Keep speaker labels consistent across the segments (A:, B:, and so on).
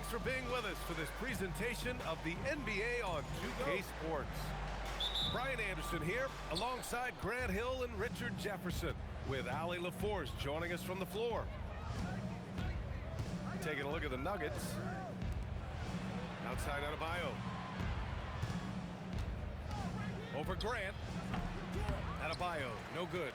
A: Thanks for being with us for this presentation of the NBA on 2K Sports. Brian Anderson here, alongside Grant Hill and Richard Jefferson, with Ali LaForce joining us from the floor. Taking a look at the Nuggets. Outside Adebayo. Over Grant. Adebayo, no good.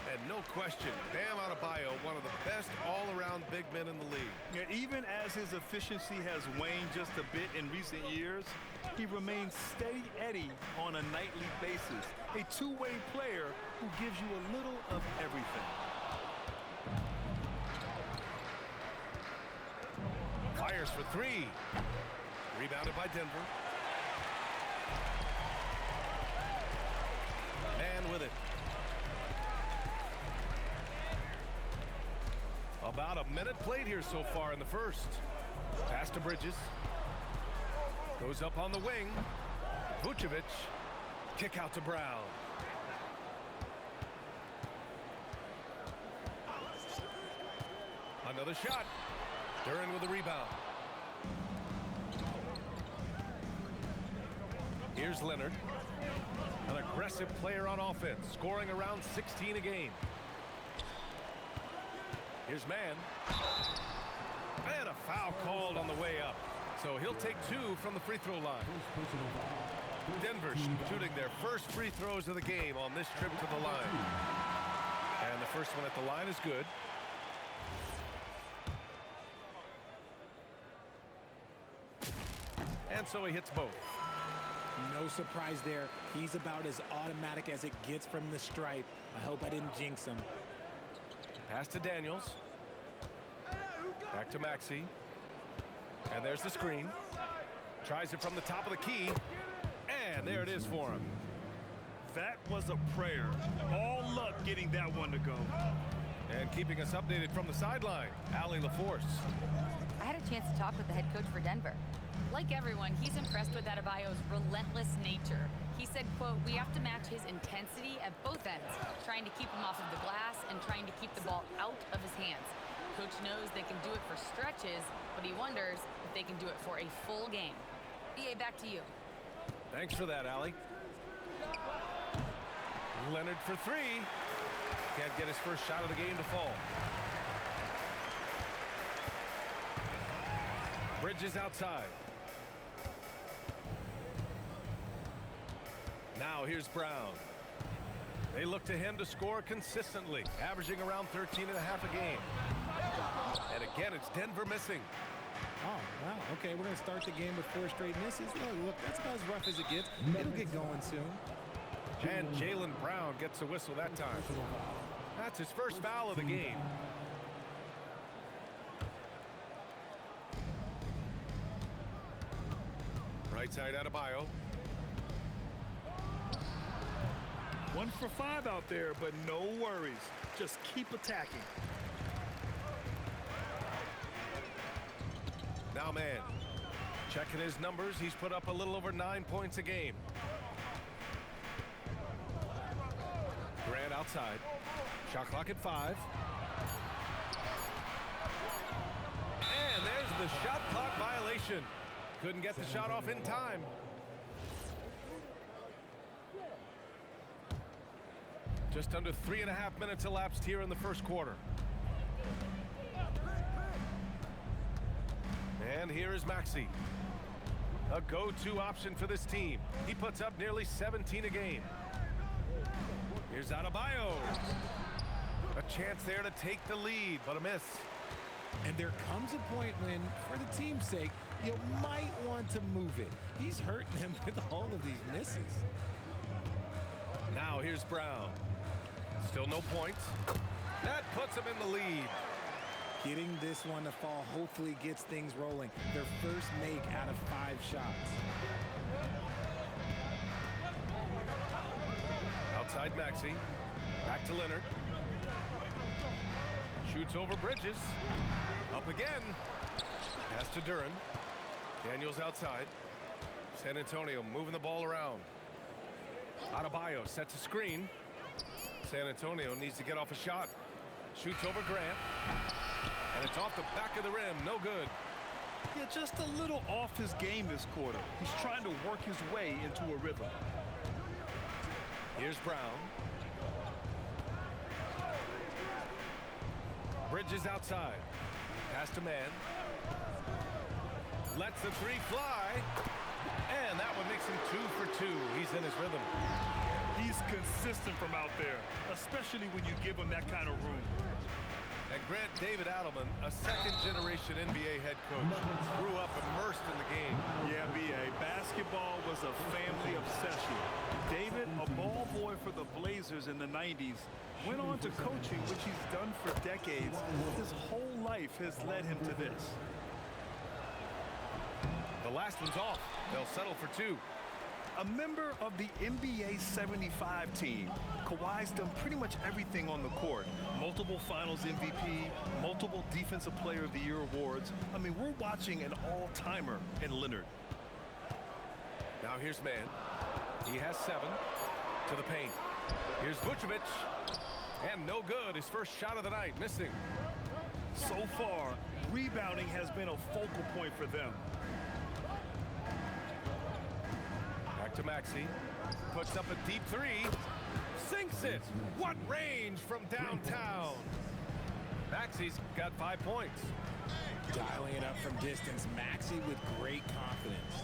A: And no question, Bam Adebayo, one of the best all-around big men in the league.
B: Yeah, even as his efficiency has waned just a bit in recent years, he remains steady Eddie on a nightly basis. A two-way player who gives you a little of everything.
A: Fires for three. Rebounded by Denver. And with it. About a minute played here so far in the first. Pass to Bridges. Goes up on the wing. Vucevic. Kick out to Brown. Another shot. Duren with the rebound. Here's Leonard. An aggressive player on offense, scoring around 16 a game. Here's Mann. And a foul called on the way up. So he'll take two from the free throw line. Denver shooting their first free throws of the game on this trip to the line. And the first one at the line is good. And so he hits both.
C: No surprise there. He's about as automatic as it gets from the stripe. I hope I didn't jinx him.
A: Pass to Daniels. Back to Maxey. And there's the screen. Tries it from the top of the key. And there it is for him.
B: That was a prayer. All luck getting that one to go.
A: And keeping us updated from the sideline, Ali LaForce.
D: I had a chance to talk with the head coach for Denver. Like everyone, he's impressed with Adebayo's relentless nature. He said, quote, "We have to match his intensity at both ends, trying to keep him off of the glass and trying to keep the ball out of his hands. Coach knows they can do it for stretches, but he wonders if they can do it for a full game." BA, back to you.
A: Thanks for that, Ali. Leonard for three. Can't get his first shot of the game to fall. Bridges outside. Now here's Brown. They look to him to score consistently, averaging around 13 and a half a game. And again, it's Denver missing.
C: Oh, wow. Okay, we're going to start the game with 4 straight misses. Look, that's about as rough as it gets. It'll get going soon.
A: And Jaylen Brown gets a whistle that time. That's his first foul of the game. Right side Adebayo.
B: 1 for 5 out there, but no worries. Just keep attacking.
A: Now Mann. Checking his numbers, he's put up a little over 9 points a game. Grant outside. Shot clock at 5. And there's the shot clock violation. Couldn't get the shot off in time. Just under 3.5 minutes elapsed here in the first quarter. And here is Maxey. A go-to option for this team. He puts up nearly 17 a game. Here's Adebayo. A chance there to take the lead, but a miss.
C: And there comes a point when, for the team's sake, you might want to move it. He's hurting him with all of these misses.
A: Now here's Brown. Still no points. That puts him in the lead.
C: Getting this one to fall hopefully gets things rolling. Their first make out of 5 shots.
A: Outside Maxey. Back to Leonard. Shoots over Bridges. Up again. Pass to Duren. Daniels outside. San Antonio moving the ball around. Adebayo sets a screen. San Antonio needs to get off a shot. Shoots over Grant. And it's off the back of the rim. No good.
B: Yeah, just a little off his game this quarter. He's trying to work his way into a rhythm.
A: Here's Brown. Bridges outside. Pass to man. Lets the three fly. And that one makes him 2 for 2. He's in his rhythm.
B: He's consistent from out there, especially when you give him that kind of room.
A: And Grant David Adelman, a second-generation NBA head coach, grew up immersed in the game.
B: Yeah, B.A. Basketball was a family obsession. David, a ball boy for the Blazers in the 90s, went on to coaching, which he's done for decades. His whole life has led him to this.
A: The last one's off. They'll settle for 2.
B: A member of the NBA 75 team, Kawhi's done pretty much everything on the court. Multiple Finals MVP, multiple Defensive Player of the Year awards. I mean, we're watching an all-timer in Leonard.
A: Now here's man. He has 7 to the paint. Here's Vucevic. And no good. His first shot of the night, missing.
B: So far, rebounding has been a focal point for them.
A: Back to Maxey. Puts up a deep 3. Sinks it. What range from downtown. Maxey's got 5 points.
C: Dialing it up from distance, Maxey with great confidence.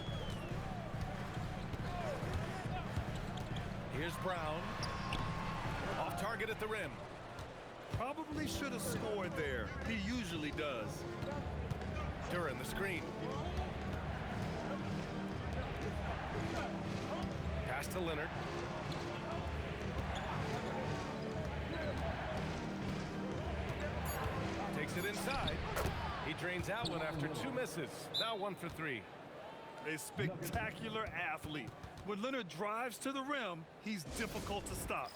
A: Here's Brown. Off target at the rim.
B: Probably should have scored there. He usually does.
A: Duran the screen. Pass to Leonard. Takes it inside. He drains out one after 2 misses. Now 1 for 3.
B: A spectacular athlete. When Leonard drives to the rim, he's difficult to stop.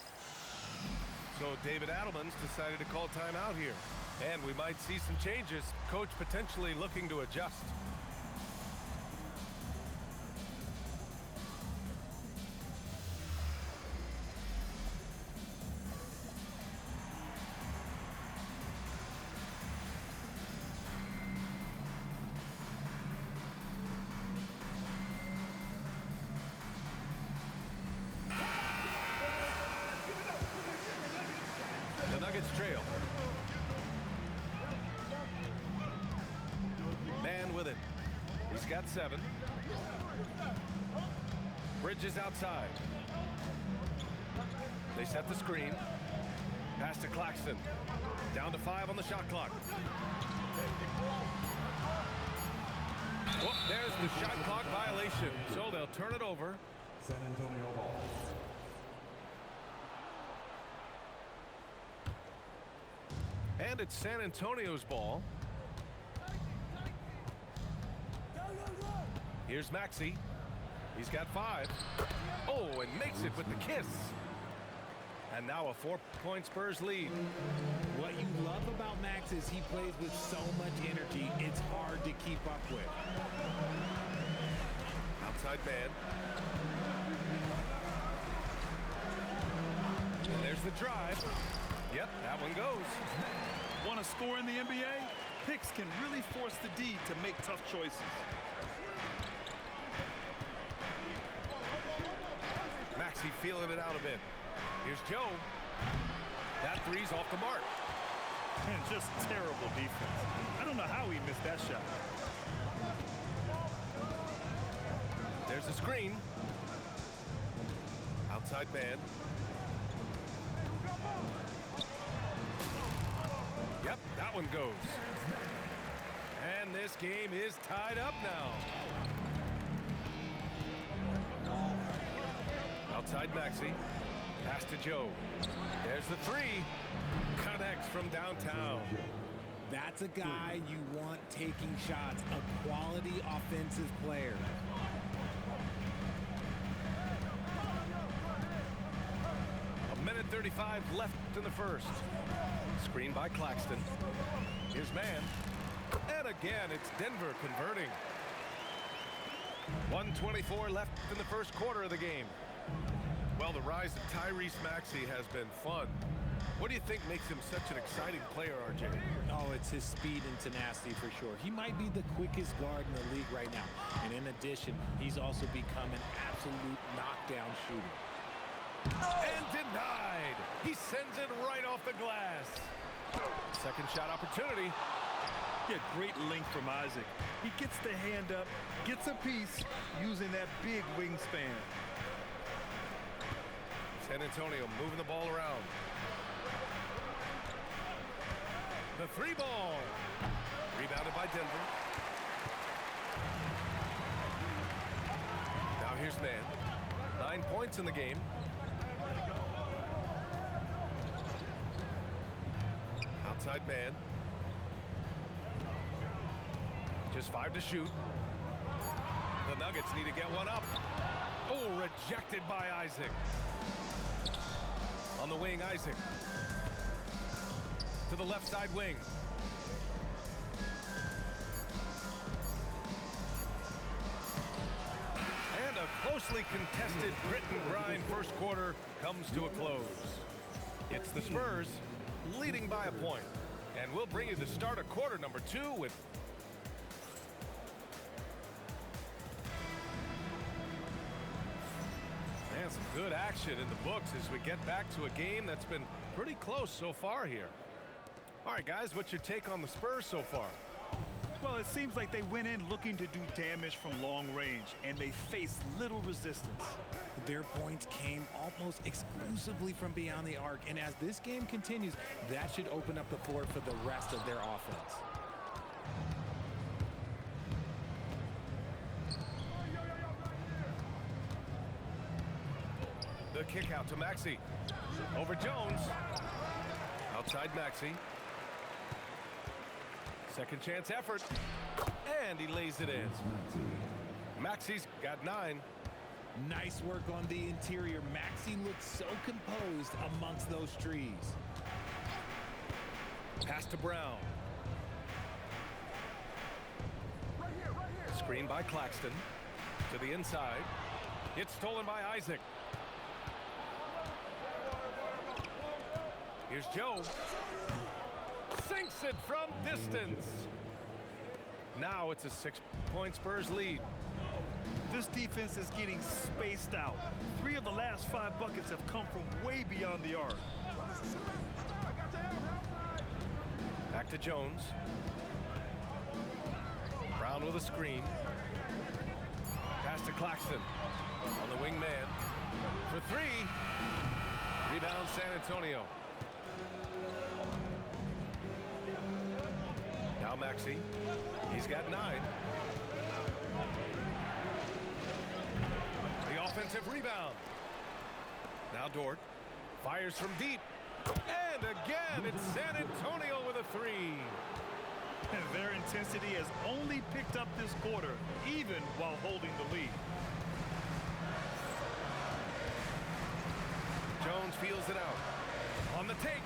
A: So David Adelman's decided to call timeout here. And we might see some changes. Coach potentially looking to adjust. The Nuggets trail. Man with it. He's got 7. Bridges outside. They set the screen. Pass to Claxton. Down to 5 on the shot clock. Oh, there's the shot clock violation. So they'll turn it over.
E: San Antonio ball.
A: And it's San Antonio's ball. Here's Maxey. He's got 5. Oh, and makes it with the kiss. And now a 4-point Spurs lead.
C: What you love about Max is he plays with so much energy, it's hard to keep up with.
A: Outside man. And there's the drive. Yep, that one goes.
B: Want to score in the NBA? Picks can really force the D to make tough choices.
A: Maxey feeling it out a bit. Here's Joe. That 3's off the mark.
B: Man, just terrible defense. I don't know how he missed that shot.
A: There's the screen. Outside man. Yep, that one goes. And this game is tied up now. Outside Maxey. Pass to Joe. There's the 3. Connects from downtown.
C: That's a guy you want taking shots, a quality offensive player.
A: A minute 35 left in the first. Screen by Claxton. Here's man. And again, it's Denver converting. 1:24 left in the first quarter of the game. Well, the rise of Tyrese Maxey has been fun. What do you think makes him such an exciting player, RJ?
C: Oh, it's his speed and tenacity for sure. He might be the quickest guard in the league right now. And in addition, he's also become an absolute knockdown shooter.
A: And denied. He sends it right off the glass. Second shot opportunity.
B: Yeah, great length from Isaac. He gets the hand up, gets a piece using that big wingspan.
A: San Antonio moving the ball around. The three ball. Rebounded by Denver. Now here's Man. 9 points in the game. Outside Man. Just 5 to shoot. The Nuggets need to get one up. Oh, rejected by Isaac. On the wing, Isaac. To the left side wing. And a closely contested grit and grind first quarter comes to a close. It's the Spurs leading by a point. And we'll bring you the start of quarter number 2 with some good action in the books as we get back to a game that's been pretty close so far here. All right, guys, what's your take on the Spurs so far?
B: Well, it seems like they went in looking to do damage from long range, and they faced little resistance.
C: Their points came almost exclusively from beyond the arc, and as this game continues, that should open up the floor for the rest of their offense.
A: The kick out to Maxey. Over Jones. Outside Maxey. Second chance effort. And he lays it in. Maxey's got 9.
C: Nice work on the interior. Maxey looks so composed amongst those trees.
A: Pass to Brown. Screen by Claxton. To the inside. It's stolen by Isaac. Here's Joe. Sinks it from distance. Now it's a 6-point Spurs lead.
B: This defense is getting spaced out. 3 of the last 5 buckets have come from way beyond the arc.
A: Back to Jones. Brown with a screen. Pass to Claxton. On the wing man. For 3. Rebound San Antonio. Now Maxey. He's got 9. The offensive rebound. Now Dort. Fires from deep. And again, it's San Antonio with a 3.
B: And their intensity has only picked up this quarter, even while holding the lead.
A: Jones feels it out. On the take.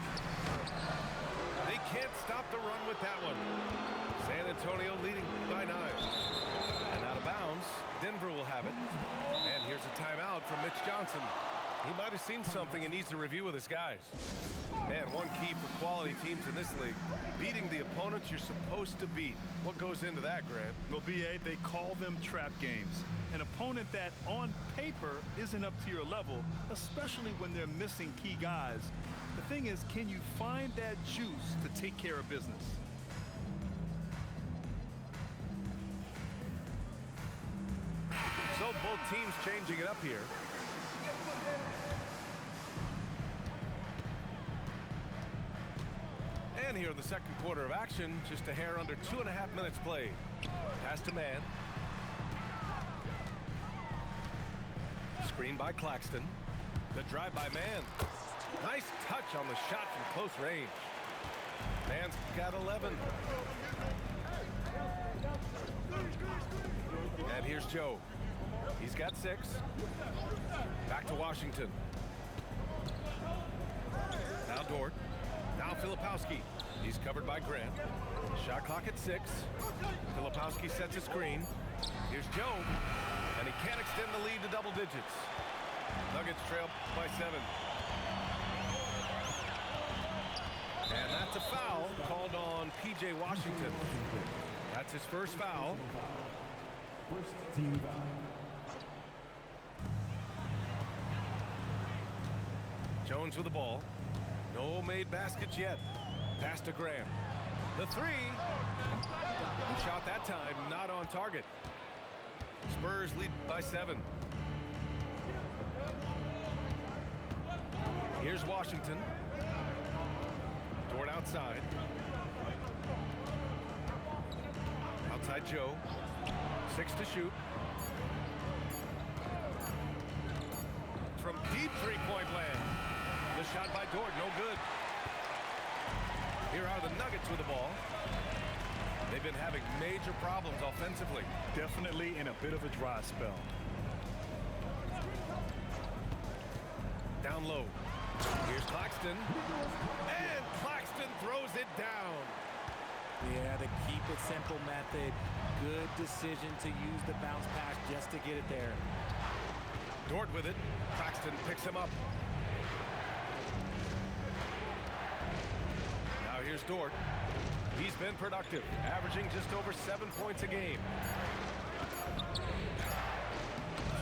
A: They can't stop the run with that one. San Antonio leading by 9. And out of bounds, Denver will have it. And here's a timeout from Mitch Johnson. He might have seen something and needs to review with his guys. Man, one key for quality teams in this league, beating the opponents you're supposed to beat. What goes into that, Grant?
B: Well, BA, they call them trap games. An opponent that, on paper, isn't up to your level, especially when they're missing key guys. The thing is, can you find that juice to take care of business?
A: So both teams changing it up here. And here in the second quarter of action, just a hair under 2.5 minutes played. Pass to Man. Screen by Claxton. The drive by Man. Nice touch on the shot from close range. Man's got 11. And here's Joe. He's got 6. Back to Washington. Now Dort. Now Filipowski. He's covered by Grant. Shot clock at 6. Filipowski sets a screen. Here's Joe. And he can't extend the lead to double digits. Nuggets trail by 7. And that's a foul called on P.J. Washington. That's his first foul.
E: First team foul.
A: Jones with the ball. No made baskets yet. Pass to Graham. The three. He shot that time, not on target. Spurs lead by 7. Here's Washington. Dort outside. Outside Joe. 6 to shoot. From deep three-point land. The shot by Dort, no good. Here are the Nuggets with the ball. They've been having major problems offensively.
B: Definitely in a bit of a dry spell.
A: Down low. Here's Claxton. And Claxton throws it down.
C: Yeah, the keep it simple method. Good decision to use the bounce pass just to get it there.
A: Dort with it. Claxton picks him up. Now here's Dort. He's been productive, averaging just over 7 points a game.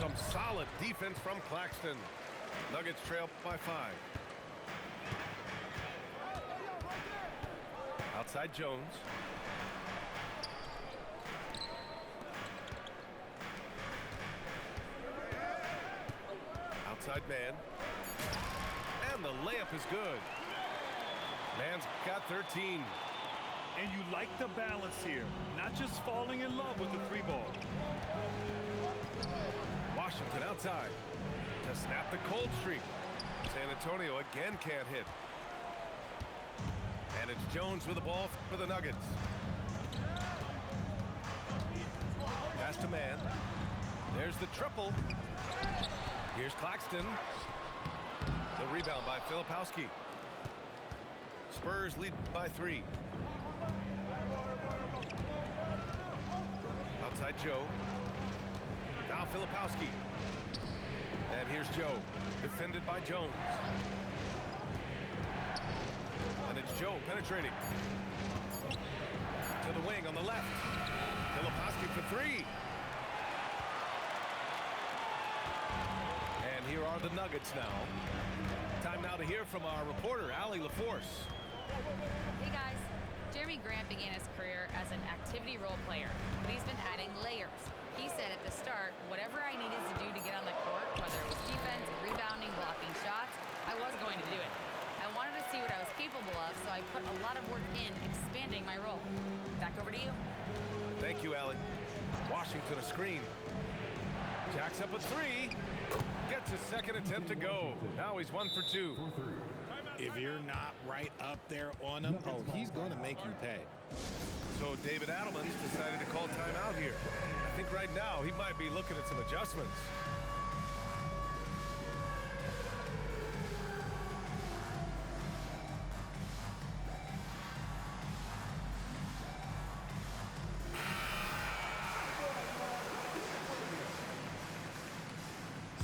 A: Some solid defense from Claxton. Nuggets trail by 5. Outside Jones. Outside man. And the layup is good. Man's got 13.
B: And you like the balance here. Not just falling in love with the 3 ball.
A: Washington outside to snap the cold streak. San Antonio again can't hit. And it's Jones with the ball for the Nuggets. Pass to man. There's the triple. Here's Claxton. The rebound by Filipowski. Spurs lead by 3. Outside Joe. Now Filipowski. And here's Joe. Defended by Jones. And it's Joe penetrating. To the wing on the left. Filipowski for 3. And here are the Nuggets now. Time now to hear from our reporter, Allie LaForce.
D: Hey guys, Jeremy Grant began his career as an activity role player, but he's been adding layers. He said at the start, whatever I needed to do to get on the court, whether it was defense, rebounding, blocking shots, I was going to do it. I wanted to see what I was capable of, so I put a lot of work in expanding my role. Back over to you.
A: Thank you, Allie. Washington a screen. Jacks up a 3. Gets his second attempt to go. Now he's 1 for 2.
C: If you're not right up there on him, oh, he's going to make you pay.
A: So David Adelman's decided to call timeout here. I think right now he might be looking at some adjustments.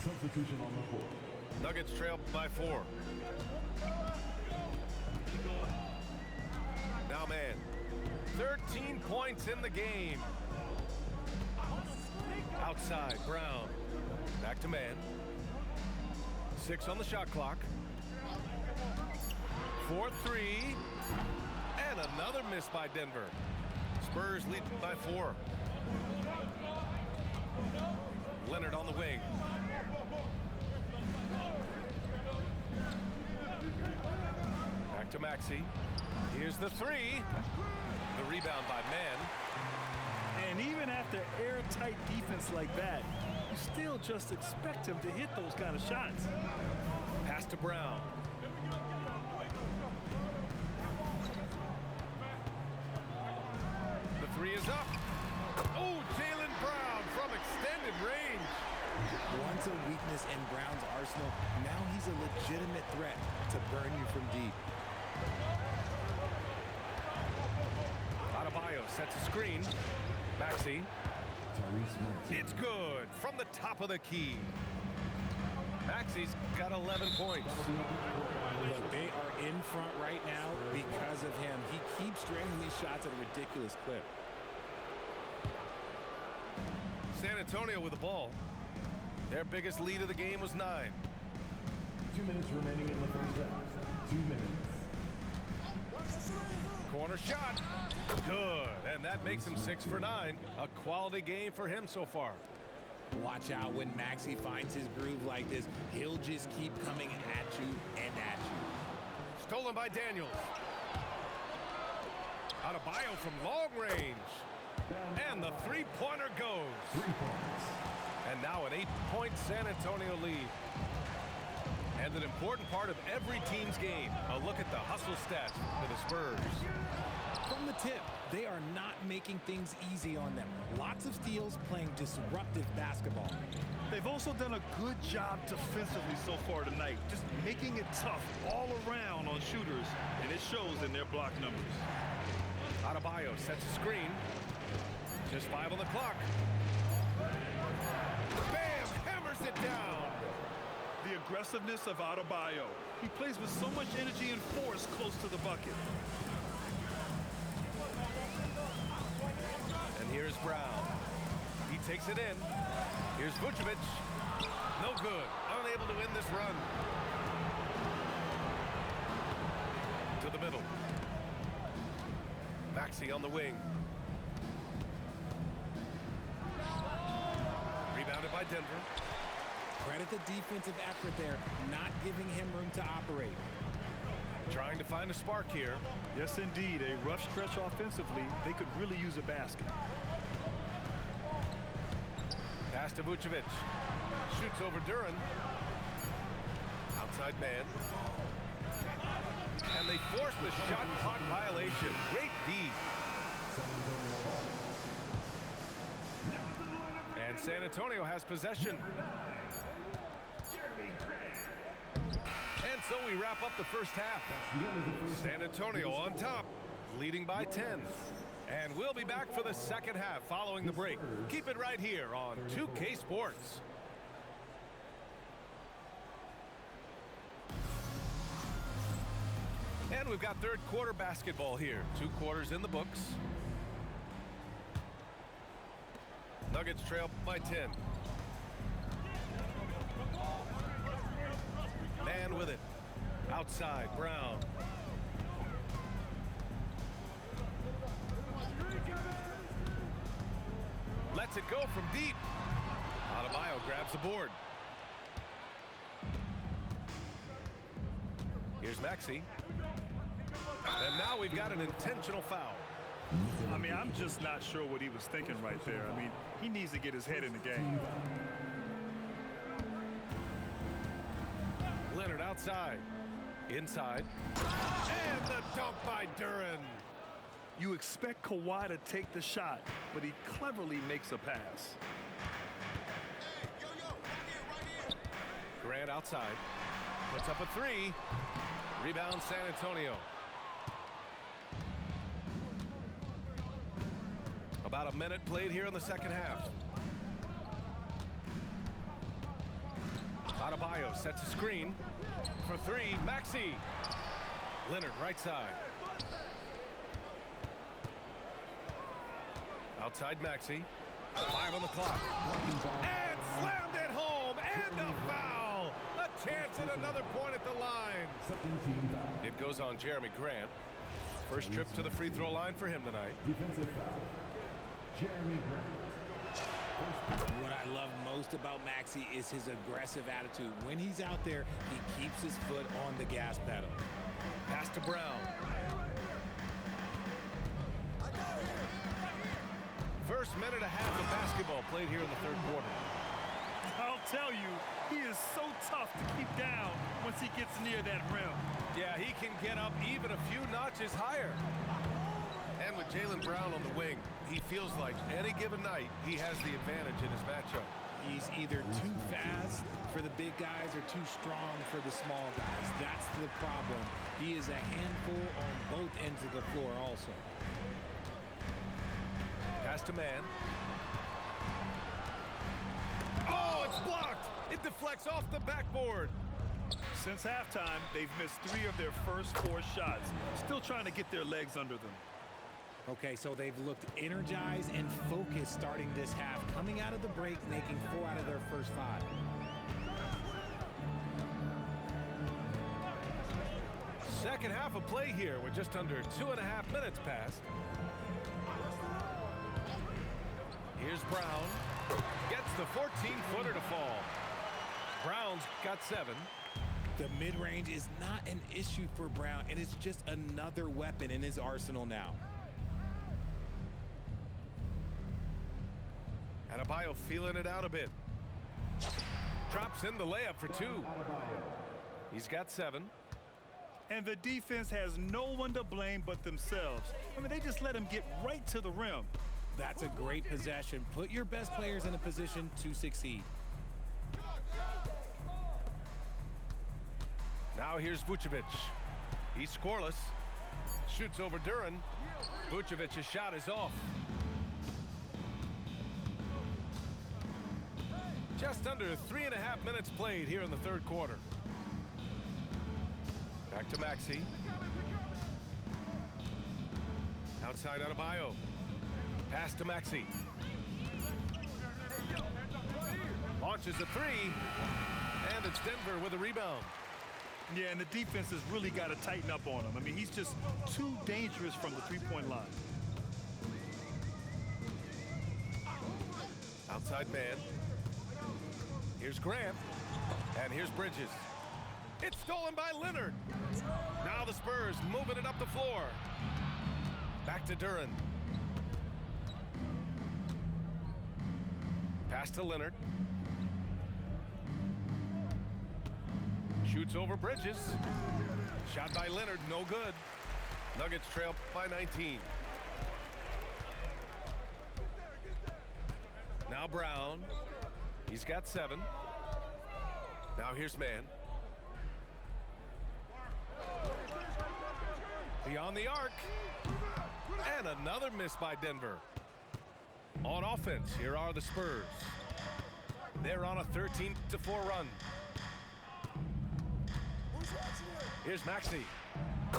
E: Substitution on the court.
A: Nuggets trail by 4. Now man, 13 points in the game. Outside, Brown. Back to man. 6 on the shot clock. 4-3. And another miss by Denver. Spurs lead by 4. Leonard on the wing. Back to Maxey. Here's the 3. The rebound by man.
B: And even after airtight defense like that, you still just expect him to hit those kind of shots.
A: Pass to Brown. The 3 is up. Oh, Jaylen Brown from extended range.
C: Once a weakness in Brown's arsenal, now he's a legitimate threat to burn you from deep.
A: Adebayo sets a screen. Maxey. It's good from the top of the key. Maxi's got 11 points.
C: Look, they are in front right now because of him. He keeps draining these shots at a ridiculous clip.
A: San Antonio with the ball. Their biggest lead of the game was 9.
E: 2 minutes remaining in the first half. 2 minutes.
A: Corner shot. Good. And that makes him 6 for 9. A quality game for him so far.
C: Watch out when Maxey finds his groove like this. He'll just keep coming at you and at you.
A: Stolen by Daniels. Adebayo from long range. And the three-pointer goes.
E: 3 points.
A: And now an 8-point San Antonio lead. And an important part of every team's game. A look at the hustle stats for the Spurs.
C: From the tip, they are not making things easy on them. Lots of steals, playing disruptive basketball.
B: They've also done a good job defensively so far tonight, just making it tough all around on shooters, and it shows in their block numbers.
A: Adebayo sets a screen. Just 5 on the clock. Bam! Hammers it down.
B: The aggressiveness of Adebayo. He plays with so much energy and force close to the bucket.
A: And here's Brown. He takes it in. Here's Vucevic. No good. Unable to win this run. To the middle. Maxey on the wing. Rebounded by Denver.
C: Credit the defensive effort there, not giving him room to operate.
A: Trying to find a spark here.
B: Yes, indeed. A rough stretch offensively. They could really use a basket.
A: Pass to Vucevic. Shoots over Duran. Outside man. And they force the shot clock violation. Great D. And San Antonio has possession. And so we wrap up the first half. San Antonio on top, leading by 10. And we'll be back for the second half following the break. Keep it right here on 2K Sports. And we've got third quarter basketball here. 2 quarters in the books. Nuggets trail by 10. Man with it. Outside, Brown. Lets it go from deep. Adebayo grabs the board. Here's Maxey. And now we've got an intentional foul.
B: I mean, I'm just not sure what he was thinking right there. I mean, he needs to get his head in the game.
A: Leonard outside. Inside. And the dunk by Duran.
B: You expect Kawhi to take the shot, but he cleverly makes a pass.
A: Grant outside. Puts up a 3. Rebound San Antonio. About a minute played here in the second half. Adebayo sets a screen for 3. Maxey. Leonard right side. Outside Maxey. 5 on the clock. And slammed it home. And a foul. A chance at another point at the line. It goes on Jeremy Grant. First trip to the free throw line for him tonight.
E: Defensive foul. Jeremy Grant.
C: What I love most about Maxey is his aggressive attitude. When he's out there, he keeps his foot on the gas pedal.
A: Pass to Brown. First minute and a half of basketball played here in the third quarter.
B: I'll tell you, he is so tough to keep down once he gets near that rim.
A: Yeah, he can get up even a few notches higher. And with Jaylen Brown on the wing, he feels like any given night he has the advantage in his matchup.
C: He's either too fast for the big guys or too strong for the small guys. That's the problem. He is a handful on both ends of the floor also.
A: Pass to man. Oh, it's blocked. It deflects off the backboard.
B: Since halftime, they've missed 3 of their first 4 shots. Still trying to get their legs under them.
C: Okay, so they've looked energized and focused starting this half, coming out of the break, making 4 out of their first 5.
A: Second half of play here with just under 2.5 minutes passed. Here's Brown. Gets the 14-footer to fall. Brown's got 7.
C: The mid-range is not an issue for Brown, and it's just another weapon in his arsenal now.
A: Adebayo feeling it out a bit. Drops in the layup for 2. He's got 7.
B: And the defense has no one to blame but themselves. I mean, they just let him get right to the rim.
C: That's a great possession. Put your best players in a position to succeed.
A: Now here's Vucevic. He's scoreless. Shoots over Duran. Vucevic's shot is off. Just under 3.5 minutes played here in the third quarter. Back to Maxey. Outside Adebayo. Pass to Maxey. Launches a 3. And it's Denver with a rebound.
B: Yeah, and the defense has really got to tighten up on him. I mean, he's just too dangerous from the three-point line.
A: Outside man. Here's Grant. And here's Bridges. It's stolen by Leonard. Now the Spurs moving it up the floor. Back to Duran. Pass to Leonard. Shoots over Bridges. Shot by Leonard, no good. Nuggets trail by 19. Now Brown. He's got 7. Now here's man. Beyond the arc. And another miss by Denver. On offense, here are the Spurs. They're on a 13-4 run. Here's Maxey.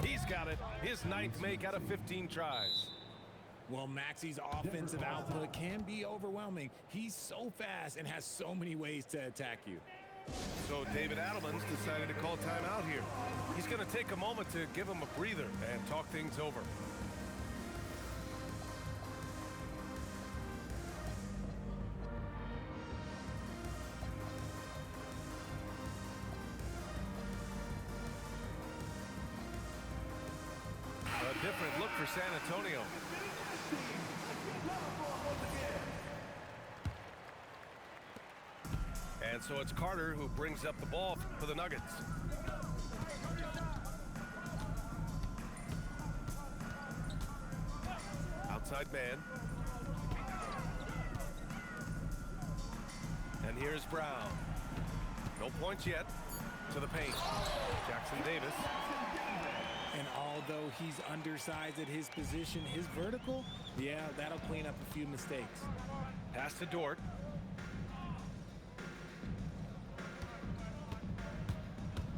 A: He's got it. His 9th make out of 15 tries.
C: Well, Maxey's offensive output can be overwhelming. He's so fast and has so many ways to attack you.
A: So David Adelman's decided to call timeout here. He's going to take a moment to give him a breather and talk things over. A different look for San Antonio. And so it's Carter who brings up the ball for the Nuggets. Outside man. And here's Brown. No points yet. To the paint. Jackson Davis.
C: And although he's undersized at his position, his vertical, yeah, that'll clean up a few mistakes.
A: Pass to Dort.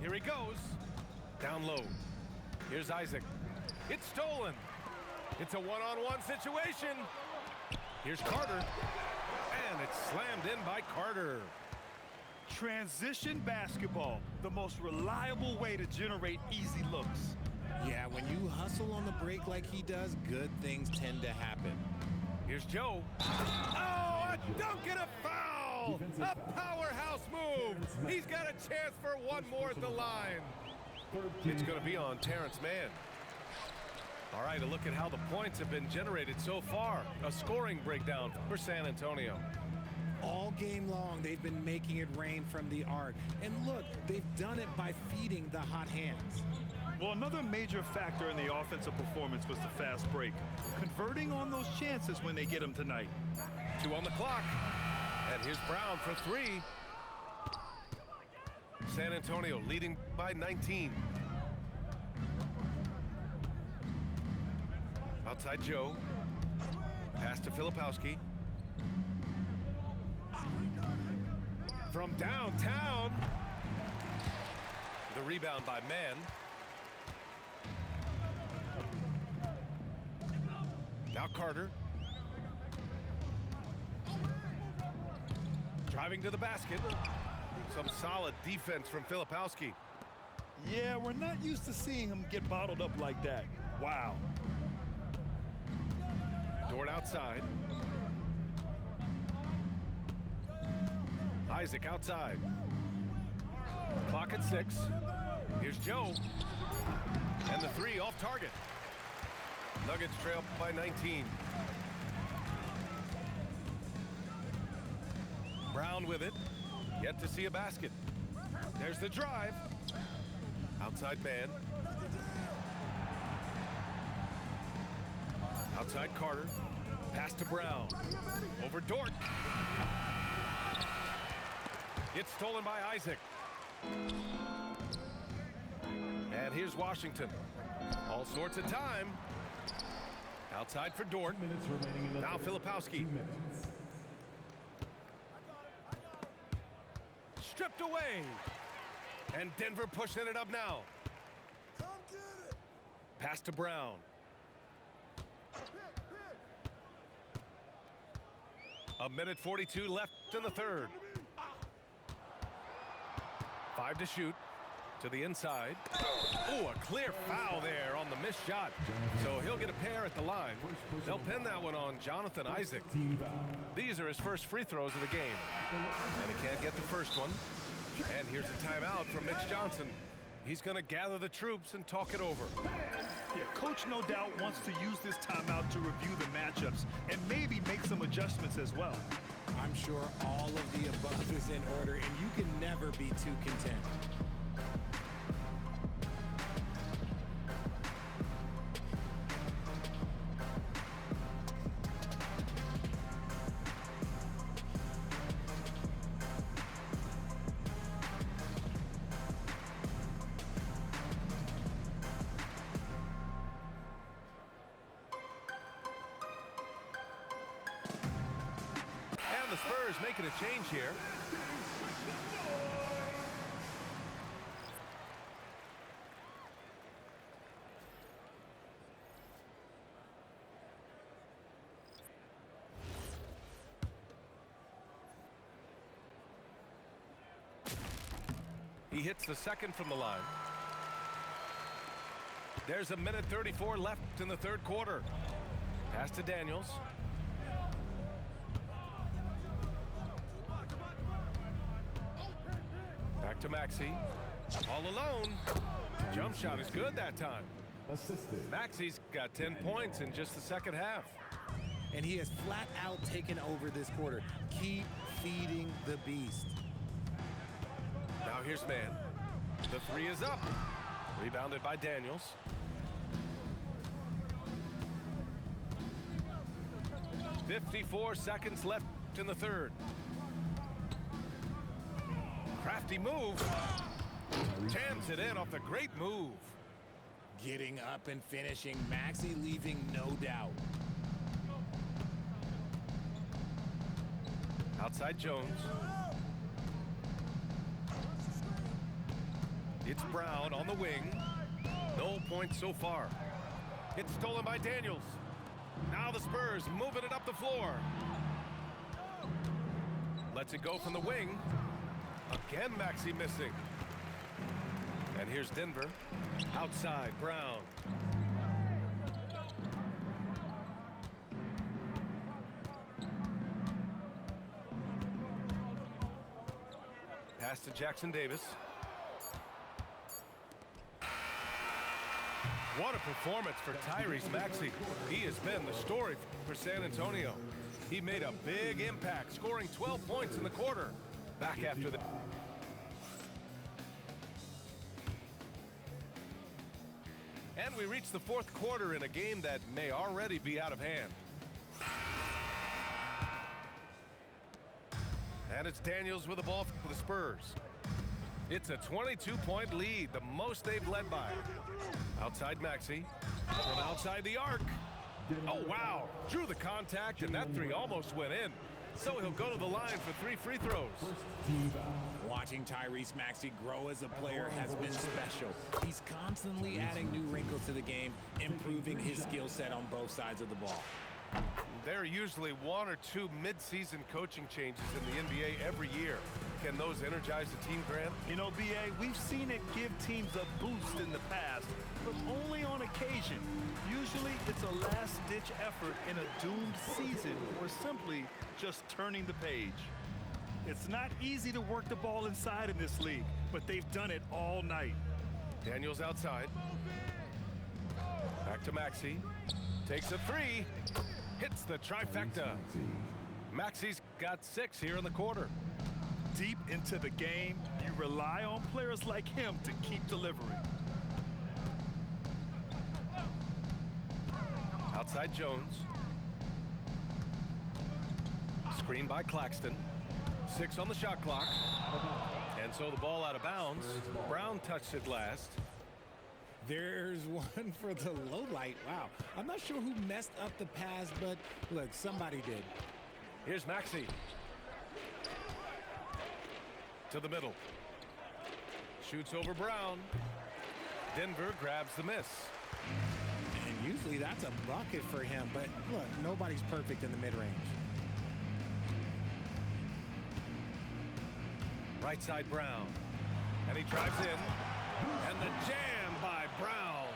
A: Here he goes. Down low. Here's Isaac. It's stolen. It's a one-on-one situation. Here's Carter. And it's slammed in by Carter.
B: Transition basketball, the most reliable way to generate easy looks.
C: Yeah, when you hustle on the break like he does, good things tend to happen.
A: Here's Joe. Oh, a dunk and a foul! A powerhouse move! He's got a chance for one more at the line. It's going to be on Terrence Mann. All right, a look at how the points have been generated so far. A scoring breakdown for San Antonio.
C: All game long, they've been making it rain from the arc. And look, they've done it by feeding the hot hands.
B: Well, another major factor in the offensive performance was the fast break. Converting on those chances when they get them tonight.
A: 2 on the clock. And here's Brown for 3. San Antonio leading by 19. Outside Joe. Pass to Filipowski. From downtown. The rebound by Mann. Now Carter. Driving to the basket. Some solid defense from Filipowski.
B: Yeah, we're not used to seeing him get bottled up like that. Wow.
A: Dort outside. Isaac outside. Clock at 6. Here's Joe. And the 3 off target. Nuggets trail by 19. Brown with it. Yet to see a basket. There's the drive. Outside man. Outside Carter. Pass to Brown. Over Dort. It's stolen by Isaac. And here's Washington. All sorts of time. Outside for Dort. Now Filipowski. Stripped away. And Denver pushing it up now. Pass to Brown. A minute 42 left in the third. 5 to shoot. To the inside. Oh, a clear foul there on the missed shot. So he'll get a pair at the line. They'll pin that one on Jonathan Isaac. These are his first free throws of the game. And he can't get the first one. And here's a timeout from Mitch Johnson. He's going to gather the troops and talk it over.
B: Yeah, Coach no doubt wants to use this timeout to review the matchups and maybe make some adjustments as well.
C: I'm sure all of the above is in order, and you can never be too content.
A: The Spurs making a change here. He hits the second from the line. There's a minute 34 left in the third quarter. Pass to Daniels. Back to Maxey. All alone. Jump shot is good that time.
E: Assisted.
A: Maxey's got 10 points in just the second half.
C: And he has flat out taken over this quarter. Keep feeding the beast.
A: Now here's Mann. The 3 is up. Rebounded by Daniels. .54 seconds left in the third. Crafty move. Jams it in off the great move.
C: Getting up and finishing. Maxey leaving no doubt.
A: Outside Jones. It's Brown on the wing. No points so far. It's stolen by Daniels. Now the Spurs moving it up the floor. Lets it go from the wing. Again, Maxey missing. And here's Denver. Outside, Brown. Pass to Jackson Davis. What a performance for Tyrese Maxey. He has been the story for San Antonio. He made a big impact, scoring 12 points in the quarter. Back after the... And we reach the fourth quarter in a game that may already be out of hand. And it's Daniels with the ball for the Spurs. It's a 22-point lead, the most they've led by. Outside Maxey, from outside the arc. Oh, wow. Drew the contact, and that 3 almost went in. So he'll go to the line for 3 free throws.
C: Watching Tyrese Maxey grow as a player has been special. He's constantly adding new wrinkles to the game, improving his skill set on both sides of the ball.
A: There are usually 1 or 2 mid-season coaching changes in the NBA every year. Can those energize the team, Grant?
B: You know, BA, we've seen it give teams a boost in the past, but only on occasion. Usually it's a last-ditch effort in a doomed season or simply just turning the page. It's not easy to work the ball inside in this league, but they've done it all night.
A: Daniels outside. Back to Maxey. Takes a 3. Hits the trifecta. Maxey's got 6 here in the quarter.
B: Deep into the game, you rely on players like him to keep delivering.
A: Outside Jones. Screen by Claxton. 6 on the shot clock. And so the ball out of bounds. Brown touched it last.
C: There's one for the low light. Wow. I'm not sure who messed up the pass, but look, somebody did.
A: Here's Maxey. To the middle. Shoots over Brown. Denver grabs the miss.
C: And usually that's a bucket for him, but look, nobody's perfect in the mid-range.
A: Right side Brown. And he drives in. And the jam by Brown.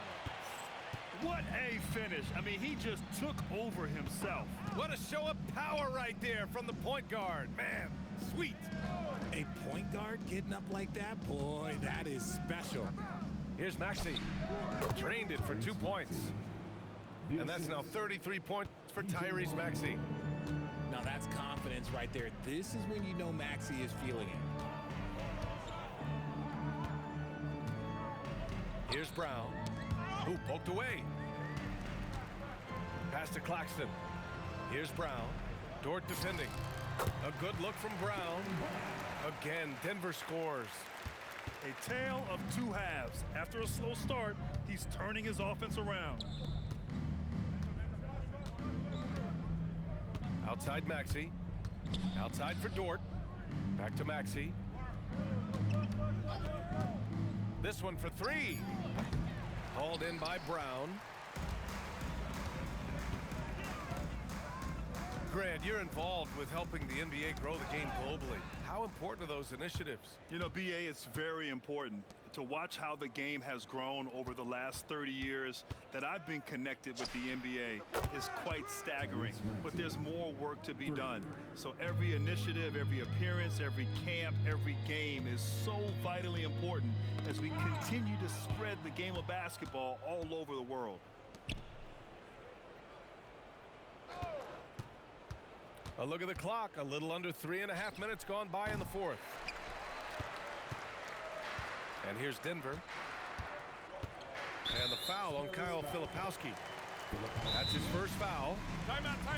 B: What a finish. I mean, he just took over himself.
A: What a show of power right there from the point guard. Man, sweet.
C: A point guard getting up like that? Boy, that is special.
A: Here's Maxey. Drained it for 2 points. And that's now 33 points for Tyrese Maxey.
C: Now that's confidence right there. This is when you know Maxey is feeling it.
A: Here's Brown, who poked away. Pass to Claxton. Here's Brown. Dort defending. A good look from Brown. Again, Denver scores.
B: A tale of 2 halves. After a slow start, he's turning his offense around.
A: Outside Maxey. Outside for Dort. Back to Maxey. This one for 3. Hauled in by Brown. Grant, you're involved with helping the NBA grow the game globally. How important are those initiatives?
B: You know, BA, it's very important to watch how the game has grown over the last 30 years that I've been connected with the NBA is quite staggering, but there's more work to be done. So every initiative, every appearance, every camp, every game is so vitally important as we continue to spread the game of basketball all over the world.
A: A look at the clock. A little under 3.5 minutes gone by in the 4th. And here's Denver. And the foul on Kyle Filipowski. That's his first foul.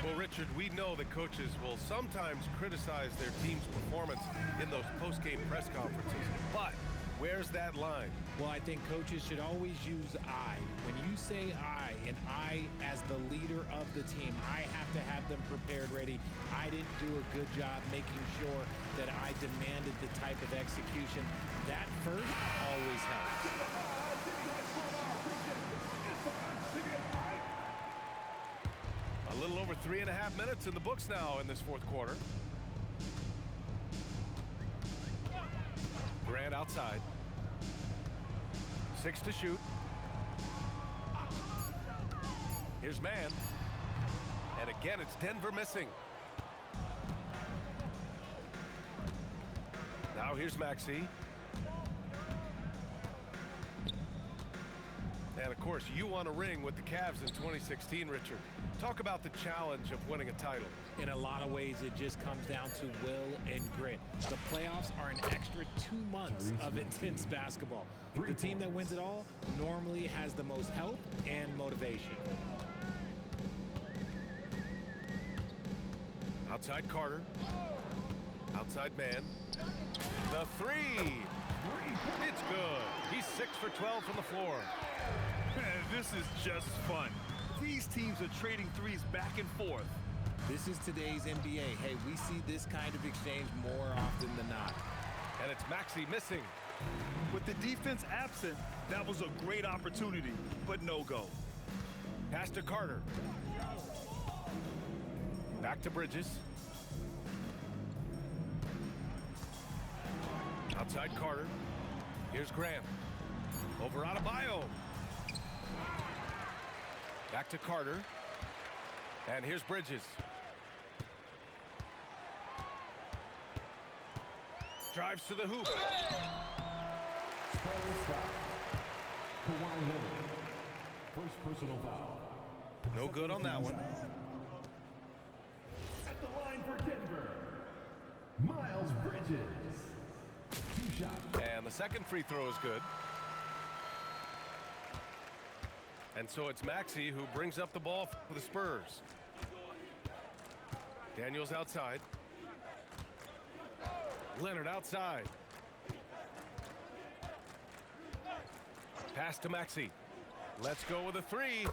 A: Well, Richard, we know that coaches will sometimes criticize their team's performance in those post-game press conferences. But where's that line?
C: Well, I think coaches should always use I. When you say I, and I as the leader of the team, I have to have them prepared ready. I didn't do a good job making sure that I demanded the type of execution. That first always helps.
A: A little over 3.5 minutes in the books now in this 4th quarter. Grant outside. 6 to shoot. Here's man. And again, it's Denver missing. Now here's Maxey. And of course, you won a ring with the Cavs in 2016, Richard. Talk about the challenge of winning a title.
C: In a lot of ways, it just comes down to will and grit. The playoffs are an extra 2 months of intense basketball. The team that wins it all normally has the most help and motivation.
A: Outside Carter. Outside man. The 3. It's good. He's 6 for 12 from the floor.
B: This is just fun. These teams are trading threes back and forth.
C: This is today's NBA. Hey, we see this kind of exchange more often than not.
A: And it's Maxey missing.
B: With the defense absent, that was a great opportunity, but no go.
A: Pass to Carter. Back to Bridges. Outside Carter. Here's Grant. Over Adebayo. Back to Carter. And here's Bridges. Drives to the hoop.
E: Spurs foul. Kawhi Leonard. First personal foul.
A: No good on that one.
E: At the line for Denver, Miles Bridges. 2 shots.
A: And the second free throw is good. And so it's Maxey who brings up the ball for the Spurs. Daniels outside. Leonard outside. Pass to Maxey. Let's go with a 3.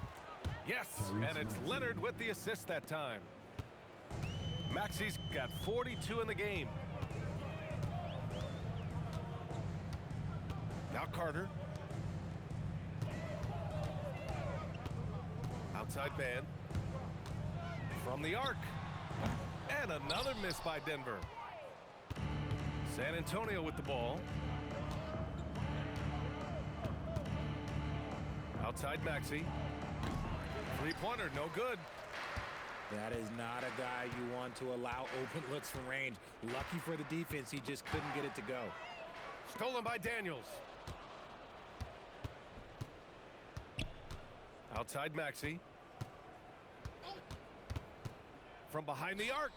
A: Yes, and it's Leonard with the assist that time. Maxey's got 42 in the game. Now Carter. Outside man. From the arc. And another miss by Denver. San Antonio with the ball. Outside Maxey. Three-pointer, no good.
C: That is not a guy you want to allow open looks from range. Lucky for the defense, he just couldn't get it to go.
A: Stolen by Daniels. Outside Maxey. From behind the arc.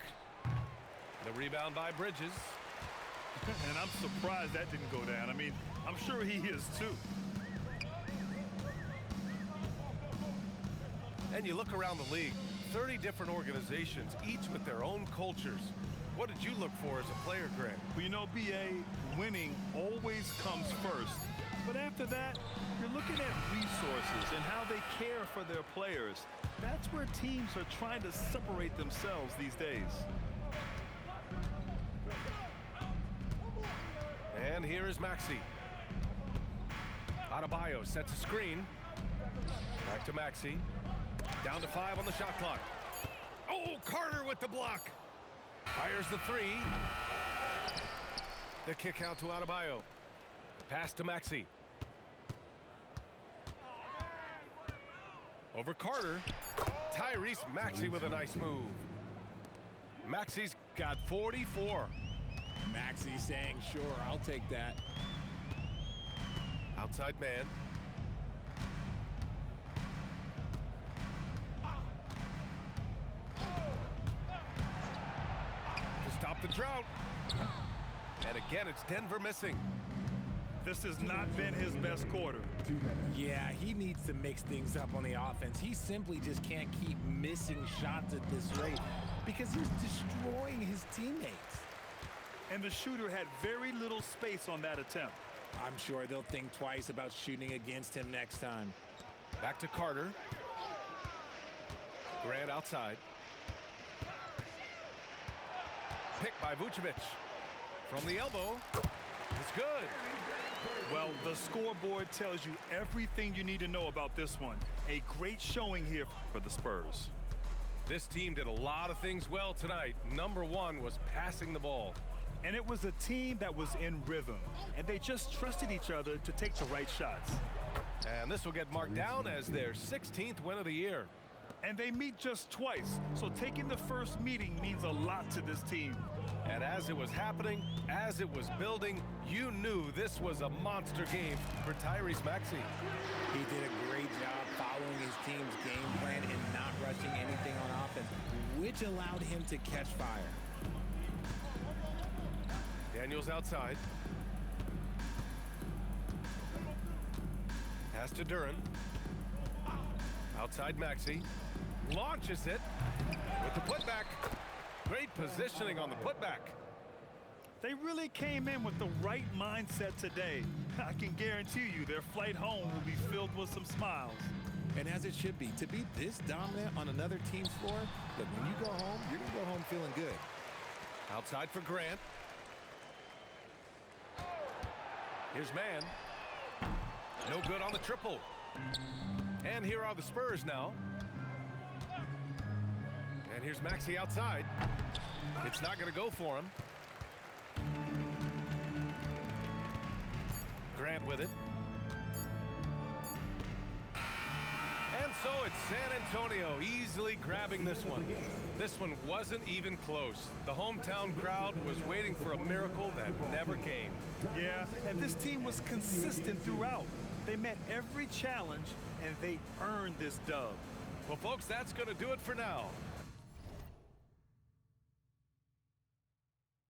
A: The rebound by Bridges.
B: And I'm surprised that didn't go down. I mean, I'm sure he is too.
A: And you look around the league, 30 different organizations, each with their own cultures. What did you look for as a player, Grant?
B: Well, you know, BA, winning always comes first. But after that, you're looking at resources and how they care for their players. That's where teams are trying to separate themselves these days.
A: And here is Maxey. Adebayo sets a screen. Back to Maxey. Down to 5 on the shot clock. Oh, Carter with the block. Fires the 3. The kick out to Adebayo. Pass to Maxey. Over Carter. Tyrese Maxey with a nice move. Maxey's got 44.
C: Maxey saying, sure, I'll take that.
A: Outside man. To stop the drought. And again, it's Denver missing.
B: This has not been his best quarter.
C: Yeah, he needs to mix things up on the offense. He simply just can't keep missing shots at this rate because he's destroying his teammates.
B: And the shooter had very little space on that attempt.
C: I'm sure they'll think twice about shooting against him next time.
A: Back to Carter. Grant outside. Picked by Vucevic. From the elbow. It's good.
B: Well, the scoreboard tells you everything you need to know about this one. A great showing here for the Spurs.
A: This team did a lot of things well tonight. Number 1 was passing the ball.
B: And it was a team that was in rhythm, and they just trusted each other to take the right shots.
A: And this will get marked down as their 16th win of the year.
B: And they meet just twice, so taking the first meeting means a lot to this team.
A: And as it was happening, as it was building, you knew this was a monster game for Tyrese Maxey.
C: He did a great job following his team's game plan and not rushing anything on offense, which allowed him to catch fire.
A: Daniels outside. Pass to Duren. Outside Maxey. Launches it with the putback. Great positioning on the putback.
B: They really came in with the right mindset today. I can guarantee you their flight home will be filled with some smiles.
C: And as it should be, to be this dominant on another team's floor, look, when you go home, you're going to go home feeling good.
A: Outside for Grant. Here's Man. No good on the triple. And here are the Spurs now. And here's Maxey outside. It's not going to go for him. Grant with it. And so it's San Antonio easily grabbing this one. This one wasn't even close. The hometown crowd was waiting for a miracle that never came.
B: Yeah, and this team was consistent throughout. They met every challenge, and they earned this dub.
A: Well, folks, that's going to do it for now.